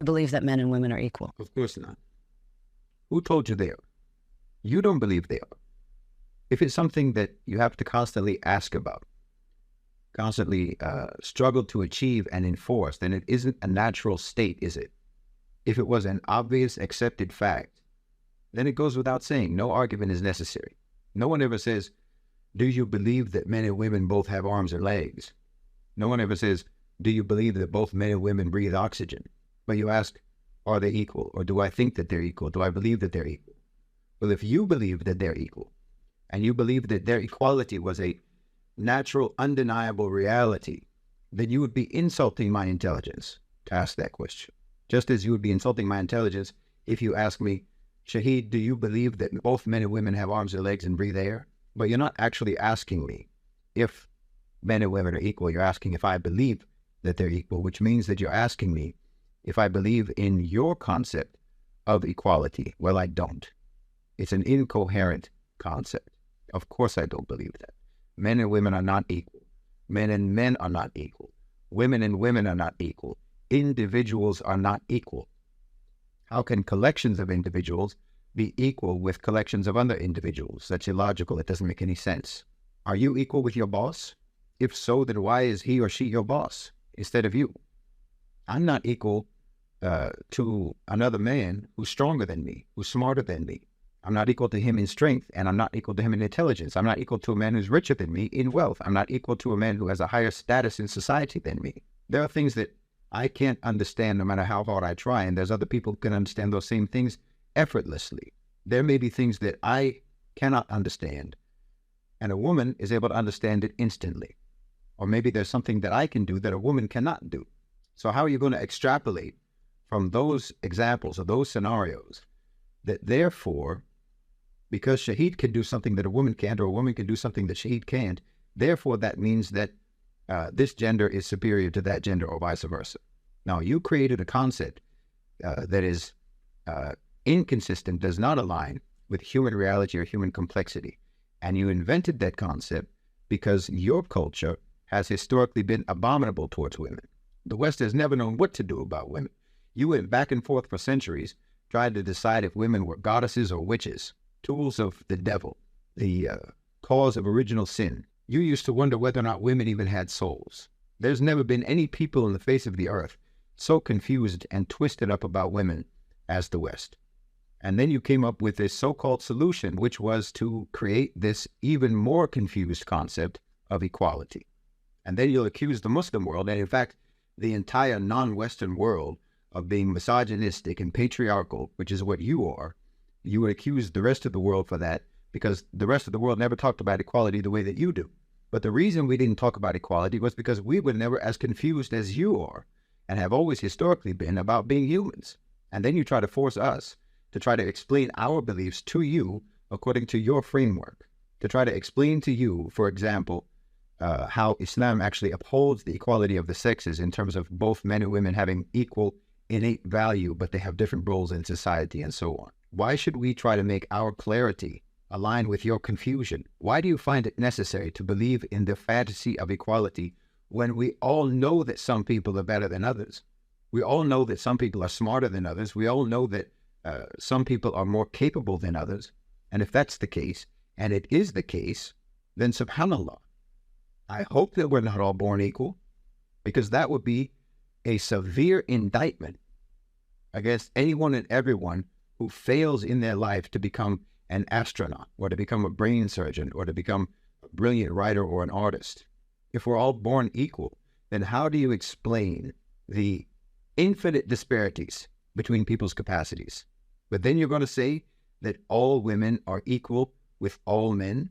believe that men and women are equal. Of course not. Who told you they are? You don't believe they are. If it's something that you have to constantly ask about, constantly struggle to achieve and enforce, then it isn't a natural state, is it? If it was an obvious, accepted fact, then it goes without saying. No argument is necessary. No one ever says, do you believe that men and women both have arms and legs? No one ever says, do you believe that both men and women breathe oxygen? But you ask, are they equal? Or do I think that they're equal? Do I believe that they're equal? Well, if you believe that they're equal, and you believe that their equality was a natural, undeniable reality, then you would be insulting my intelligence to ask that question. Just as you would be insulting my intelligence if you ask me, Shahid, do you believe that both men and women have arms and legs and breathe air? But you're not actually asking me if men and women are equal. You're asking if I believe that they're equal, which means that you're asking me if I believe in your concept of equality. Well, I don't. It's an incoherent concept. Of course I don't believe that. Men and women are not equal. Men and men are not equal. Women and women are not equal. Individuals are not equal. How can collections of individuals be equal with collections of other individuals? That's illogical. It doesn't make any sense. Are you equal with your boss? If so, then why is he or she your boss instead of you? I'm not equal to another man who's stronger than me, who's smarter than me. I'm not equal to him in strength, and I'm not equal to him in intelligence. I'm not equal to a man who's richer than me in wealth. I'm not equal to a man who has a higher status in society than me. There are things that I can't understand no matter how hard I try, and there's other people who can understand those same things effortlessly. There may be things that I cannot understand, and a woman is able to understand it instantly. Or maybe there's something that I can do that a woman cannot do. So how are you going to extrapolate from those examples or those scenarios that therefore, because Shahid can do something that a woman can't, or a woman can do something that Shahid can't, therefore that means that this gender is superior to that gender, or vice versa. Now, you created a concept that is inconsistent, does not align with human reality or human complexity. And you invented that concept because your culture has historically been abominable towards women. The West has never known what to do about women. You went back and forth for centuries trying to decide if women were goddesses or witches, tools of the devil, the cause of original sin. You used to wonder whether or not women even had souls. There's never been any people on the face of the earth so confused and twisted up about women as the West. And then you came up with this so-called solution, which was to create this even more confused concept of equality. And then you'll accuse the Muslim world, and in fact, the entire non-Western world, of being misogynistic and patriarchal, which is what you are. You would accuse the rest of the world for that because the rest of the world never talked about equality the way that you do. But the reason we didn't talk about equality was because we were never as confused as you are and have always historically been about being humans. And then you try to force us to try to explain our beliefs to you according to your framework, to try to explain to you, for example, how Islam actually upholds the equality of the sexes in terms of both men and women having equal innate value, but they have different roles in society and so on. Why should we try to make our clarity align with your confusion? Why do you find it necessary to believe in the fantasy of equality when we all know that some people are better than others? We all know that some people are smarter than others. We all know that some people are more capable than others. And if that's the case, and it is the case, then subhanAllah, I hope that we're not all born equal, because that would be a severe indictment against anyone and everyone who fails in their life to become an astronaut or to become a brain surgeon or to become a brilliant writer or an artist. If we're all born equal, then how do you explain the infinite disparities between people's capacities? But then you're going to say that all women are equal with all men,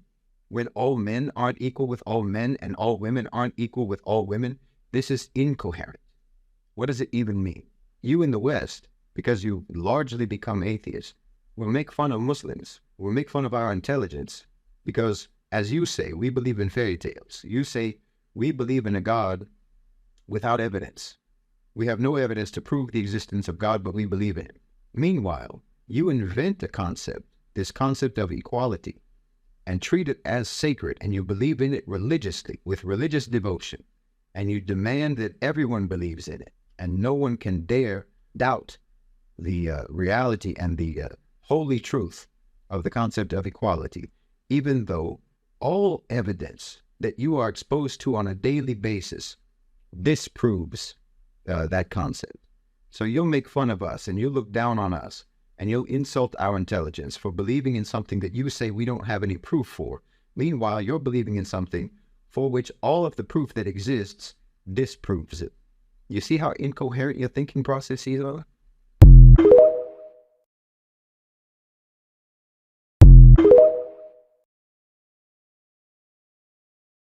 when all men aren't equal with all men and all women aren't equal with all women. This is incoherent. What does it even mean? You in the West, because you largely become atheists, will make fun of Muslims, will make fun of our intelligence, because, as you say, we believe in fairy tales. You say, we believe in a God without evidence. We have no evidence to prove the existence of God, but we believe in him. Meanwhile, you invent a concept, this concept of equality, and treat it as sacred, and you believe in it religiously, with religious devotion, and you demand that everyone believes in it, and no one can dare doubt the reality and the holy truth of the concept of equality, even though all evidence that you are exposed to on a daily basis disproves that concept. So you'll make fun of us and you'll look down on us and you'll insult our intelligence for believing in something that you say we don't have any proof for. Meanwhile, you're believing in something for which all of the proof that exists disproves it. You see how incoherent your thinking processes are?